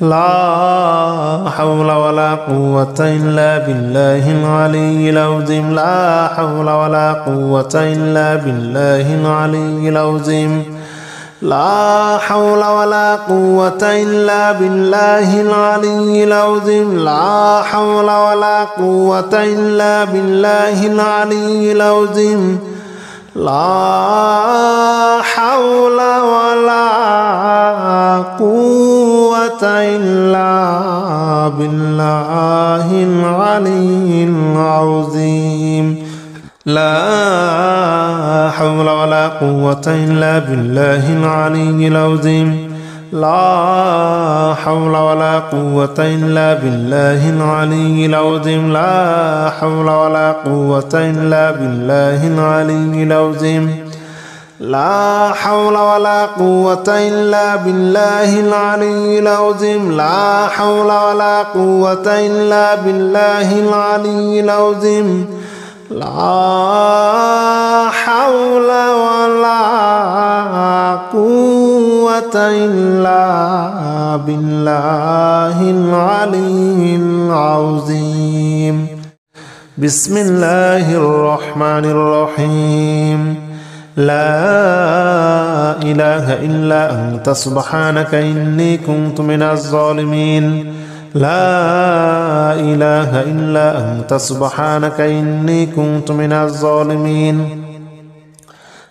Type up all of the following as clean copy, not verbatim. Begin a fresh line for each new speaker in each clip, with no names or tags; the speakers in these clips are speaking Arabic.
لا حول ولا قوة إلا بالله العلي العظيم لا حول ولا قوة إلا بالله العلي العظيم لا حول ولا قوة إلا بالله العلي العظيم لا حول ولا قوة إلا بالله العلي العظيم لا حول ولا قوة إلا بالله العلي العظيم لا حول ولا قوة إلا بالله العلي العظيم لا حول ولا قوة إلا بالله العلي العظيم لا حول ولا قوة إلا بالله العلي العظيم لا حول ولا قوة إلا بالله العلي العظيم لا حول ولا قوة إلا بالله العلي العظيم لا حول ولا قوة إلا بالله العلي العظيم بسم الله الرحمن الرحيم لا إله إلا أنت سبحانك إني كنت من الظالمين لا إله إلا أنت سبحانك إني كنت من الظالمين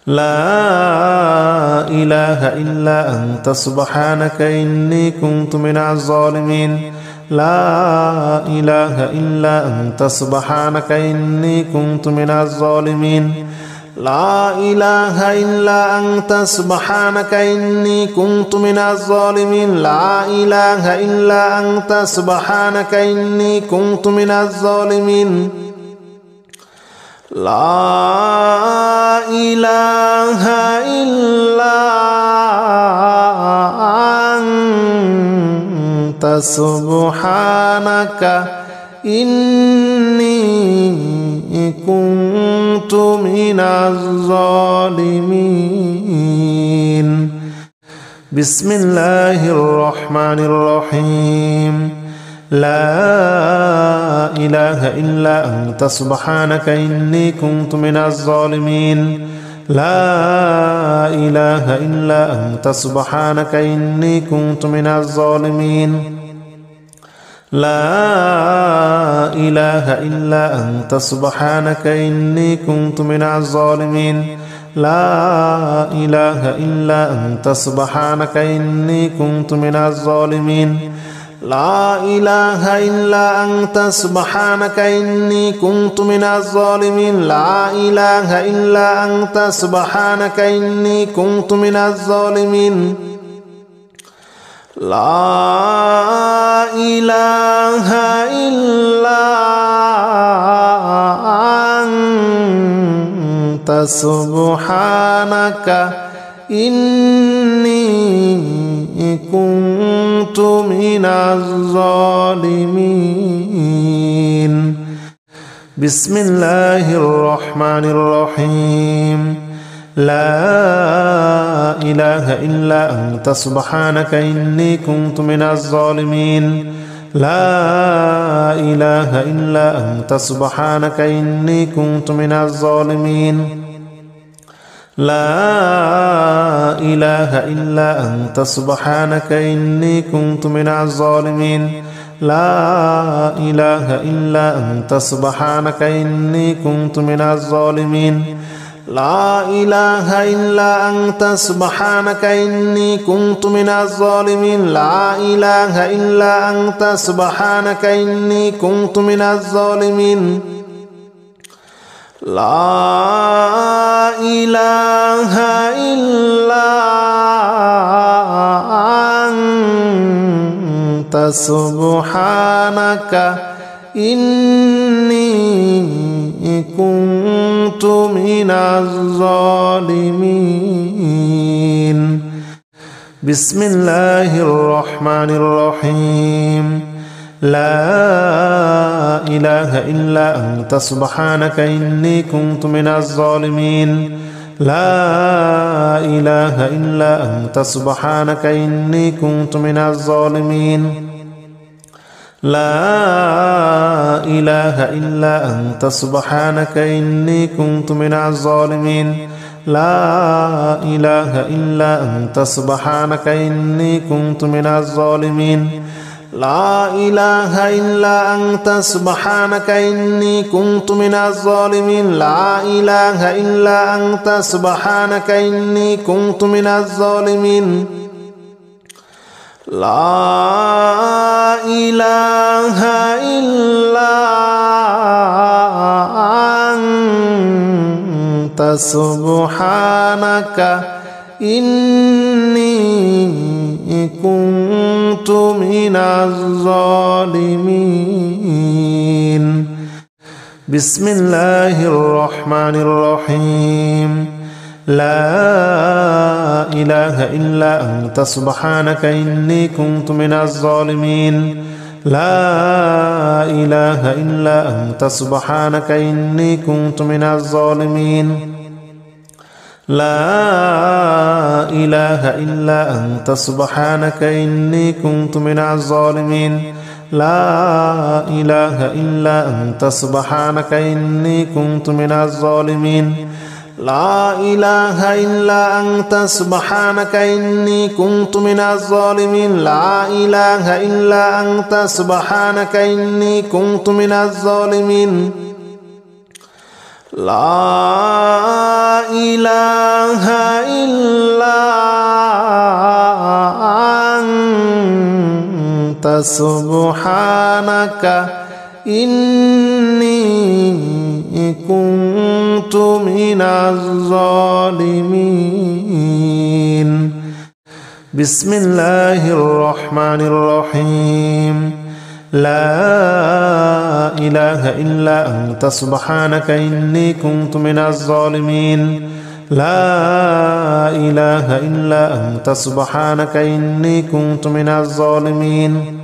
لا إله إلا أنت سبحانك إني كنت من الظالمين لا إله إلا أنت سبحانك إني كنت من الظالمين لا إله إلا أنت سبحانك إني كنت من الظالمين لا إله إلا أنت سبحانك إني كنت من الظالمين لا إله إلا أنت سبحانك إني كنت من الظالمين بسم الله الرحمن الرحيم لا إله إلا أنت سبحانك إني كنت من الظالمين لا إله إلا أنت سبحانك إني كنت من الظالمين لا إله إلا أنت سبحانك إني كنت من الظالمين لا إله إلا أنت سبحانك إني كنت من الظالمين لا إله إلا أنت سبحانك إني كنت من الظالمين لا إله إلا أنت سبحانك إني كنت من الظالمين لا إله إلا أنت سبحانك إني كنت من الظالمين بسم الله الرحمن الرحيم لا إله إلا أنت سبحانك إني كنت من الظالمين لا إله إلا أنت سبحانك إني كنت من الظالمين لا إله إلا أنت سبحانك إني كنت من الظالمين لا إله إلا أنت سبحانك إني كنت من الظالمين لا إله إلا أنت سبحانك إني كنت من الظالمين لا إله إلا أنت سبحانك إني كنت من الظالمين لا إله إلا أنت سبحانك إني كنت من الظالمين بسم الله الرحمن الرحيم لا إله إلا أنت سبحانك إني كنت من الظالمين لا إله إلا أنت سبحانك إني كنت من الظالمين لا إله إلا أنت سبحانك إني كنت من الظالمين لا إله إلا أنت سبحانك إني كنت من الظالمين لا إله إلا أنت سبحانك إني كنت من الظالمين لا إله إلا أنت سبحانك إني كنت من الظالمين لا إله إلا أنت سبحانك إني كنت من الظالمين بسم الله الرحمن الرحيم لا إله إلا أنت سبحانك إني كنت من الظالمين لا إله إلا أنت سبحانك إني كنت من الظالمين لا إله إلا أنت سبحانك إني كنت من الظالمين لا إله إلا أنت سبحانك إني كنت من الظالمين لا إله إلا أنت سبحانك إني كنت من الظالمين لا إله إلا أنت سبحانك إني كنت من الظالمين لا إله إلا أنت سبحانك إني كنت من الظالمين بسم الله الرحمن الرحيم لا إله إلا أنت سبحانك إني كنت من الظالمين لا إله إلا أنت سبحانك إني كنت من الظالمين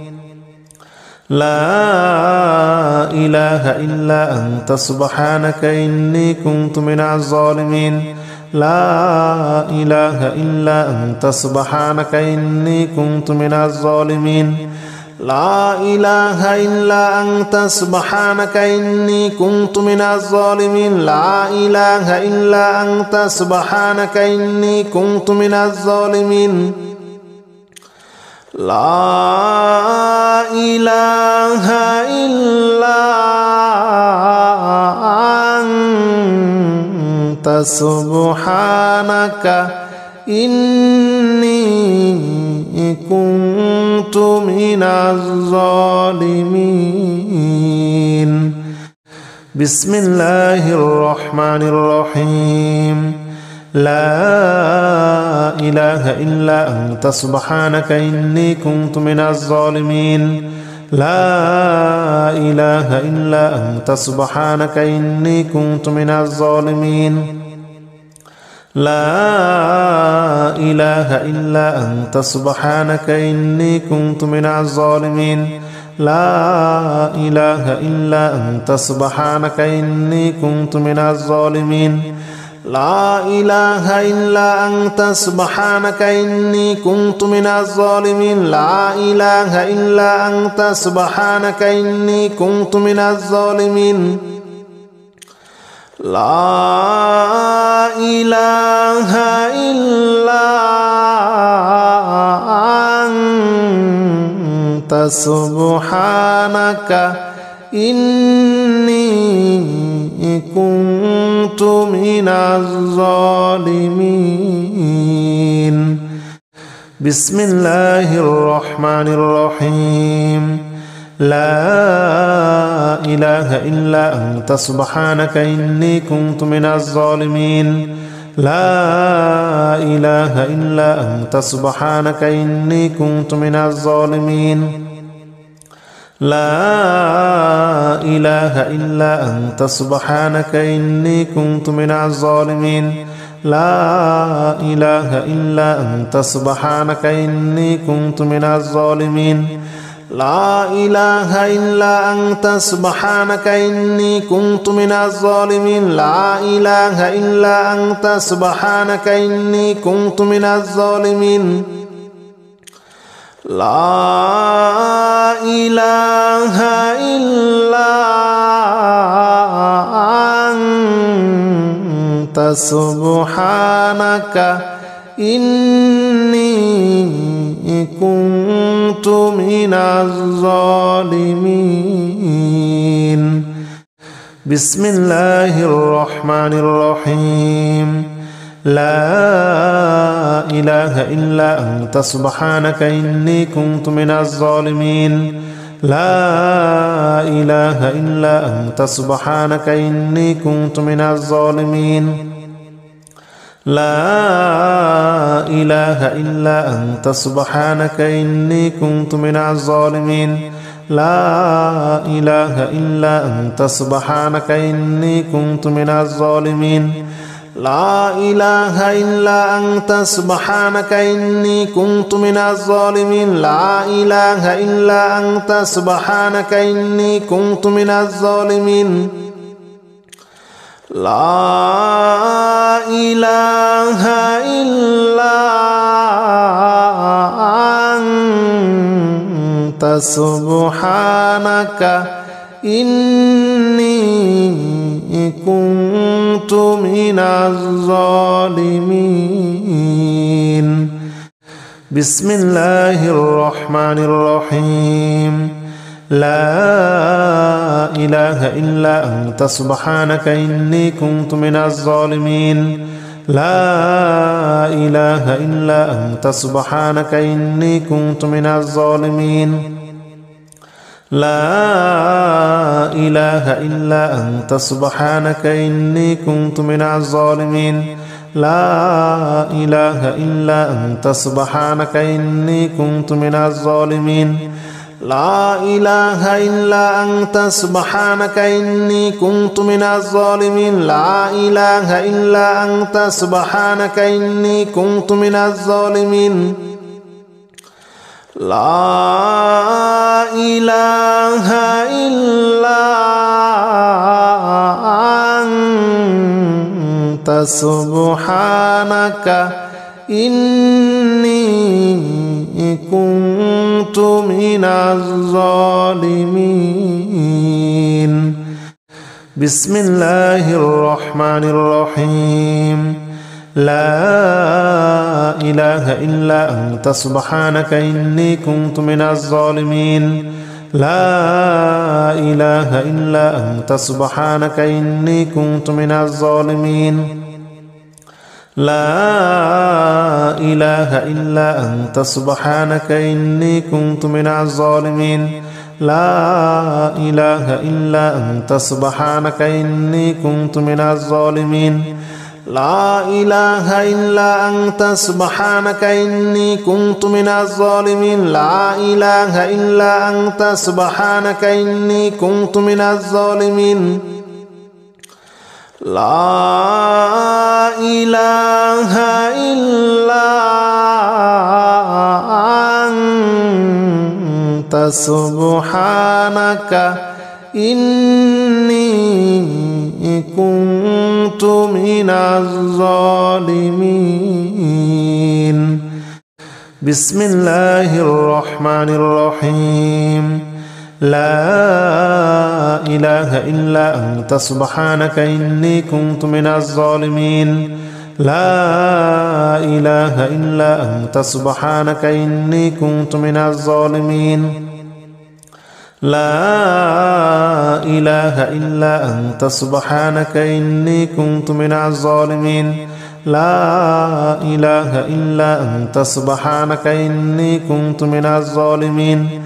لا إله إلا أنت سبحانك إني كنت من الظالمين لا إله إلا أنت سبحانك إني كنت من الظالمين لا إله إلا أنت سبحانك إني كنت من الظالمين لا إله إلا أنت سبحانك إني كنت من الظالمين لا إله إلا أنت سبحانك إني كنت من الظالمين بسم الله الرحمن الرحيم لا إله إلا أنت سبحانك إني كنت من الظالمين لا إله إلا أنت سبحانك إني كنت من الظالمين لا إله إلا أنت سبحانك إني كنت من الظالمين لا إله إلا أنت سبحانك إني كنت من الظالمين لا إله إلا أنت سبحانك إني كنت من الظالمين لا إله إلا أنت سبحانك إني كنت من الظالمين لا إله إلا أنت سبحانك إني كنت من الظالمين بسم الله الرحمن الرحيم لا إله إلا أنت سبحانك إني كنت من الظالمين لا إله إلا أنت سبحانك إني كنت من الظالمين لا إله إلا أنت سبحانك إني كنت من الظالمين لا إله إلا أنت سبحانك إني كنت من الظالمين لا إله إلا أنت سبحانك إني كنت من الظالمين لا إله إلا أنت سبحانك إني كنت من الظالمين لا إله إلا أنت سبحانك إني كنت من الظالمين بسم الله الرحمن الرحيم لا إله إلا أنت سبحانك إني كنت من الظالمين لا إله إلا أنت سبحانك إني كنت من الظالمين لا إله إلا أنت سبحانك إني كنت من الظالمين لا إله إلا أنت سبحانك إني كنت من الظالمين لا إله إلا أنت سبحانك إني كنت من الظالمين لا إله إلا أنت سبحانك إني كنت من الظالمين لا إله إلا أنت سبحانك إني كنت من الظالمين بسم الله الرحمن الرحيم لا إله إلا أنت سبحانك إني كنت من الظالمين لا إله إلا أنت سبحانك إني كنت من الظالمين لا إله إلا أنت سبحانك إني كنت من الظالمين لا إله إلا أنت سبحانك إني كنت من الظالمين لا إله إلا أنت سبحانك إني كنت من الظالمين لا إله إلا أنت سبحانك إني كنت من الظالمين لا إله إلا أنت سبحانك إني كنت من الظالمين بسم الله الرحمن الرحيم لا إله إلا أنت سبحانك إني كنت من الظالمين لا إله إلا أنت سبحانك إني كنت من الظالمين لا إله إلا أنت سبحانك إني كنت من الظالمين لا إله إلا أنت سبحانك إني كنت من الظالمين لا إله إلا أنت سبحانك إني كنت من الظالمين لا إله إلا أنت سبحانك إني كنت من الظالمين لا إله إلا أنت سبحانك إني كنت من الظالمين بسم الله الرحمن الرحيم لا إله إلا أنت سبحانك إني كنت من الظالمين لا إله إلا أنت سبحانك إني كنت من الظالمين لا إله إلا أنت سبحانك إني كنت من الظالمين لا إله إلا أنت سبحانك إني كنت من الظالمين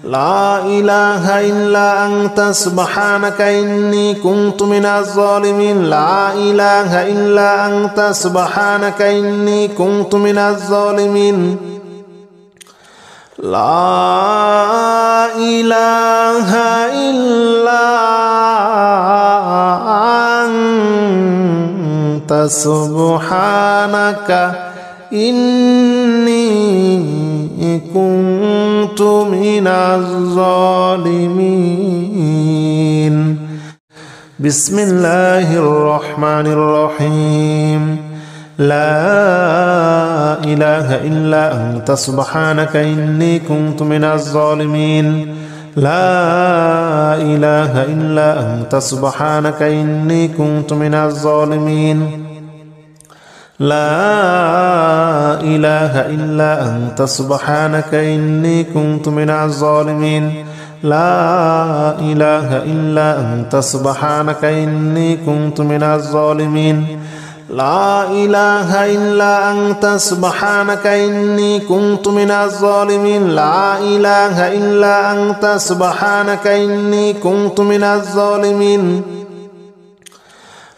لا إله إلا أنت سبحانك إني كنت من الظالمين لا إله إلا أنت سبحانك إني كنت من الظالمين لا إله إلا أنت سبحانك إني كنت من الظالمين بسم الله الرحمن الرحيم لا إله إلا أنت سبحانك إني كنت من الظالمين لا إله إلا أنت سبحانك إني كنت من الظالمين لا إله إلا أنت سبحانك إني كنت من الظالمين لا إله إلا أنت سبحانك إني كنت من الظالمين لا إله إلا أنت سبحانك إني كنت من الظالمين لا إله إلا أنت سبحانك إني كنت من الظالمين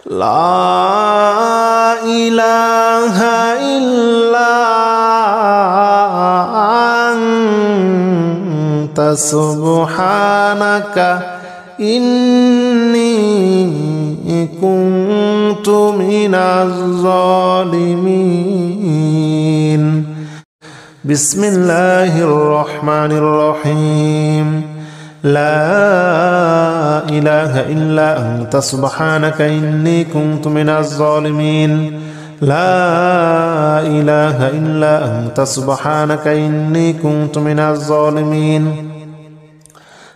لا إله إلا أنت سبحانك إني كنت من الظالمين بسم الله الرحمن الرحيم لا إله إلا أنت سبحانك إني كنت من الظالمين لا إله إلا أنت سبحانك إني كنت من الظالمين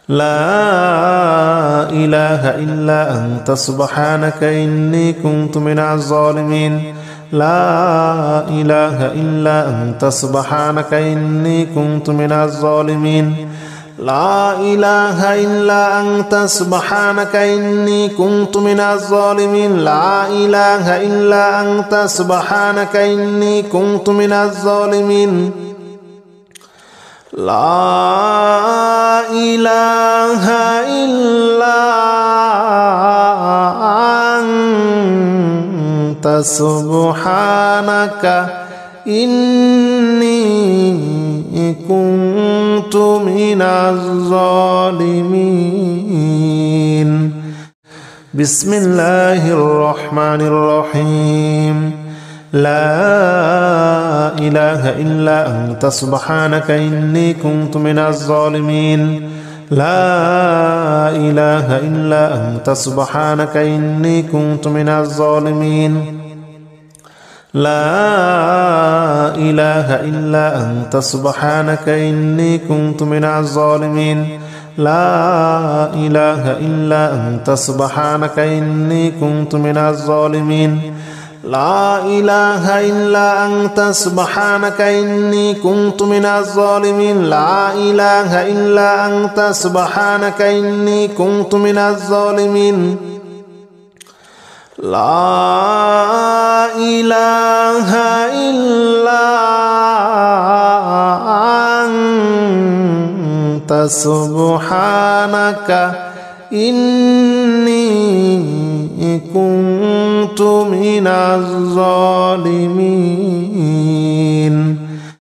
لا إله إلا أنت سبحانك إني كنت من الظالمين لا إله إلا أنت سبحانك إني كنت من الظالمين لا إله إلا أنت سبحانك إني كنت من الظالمين لا إله إلا أنت سبحانك إني كنت من الظالمين لا إله إلا أنت سبحانك إني كنت من الظالمين بسم الله الرحمن الرحيم لا إله إلا أنت سبحانك إني كنت من الظالمين لا إله إلا أنت سبحانك إني كنت من الظالمين لا إله إلا أنت سبحانك إني كنت من الظالمين لا إله إلا أنت سبحانك إني كنت من الظالمين لا إله إلا أنت سبحانك إني كنت من الظالمين لا إله إلا أنت سبحانك إني كنت من الظالمين لا إله إلا أنت سبحانك إني كنت من الظالمين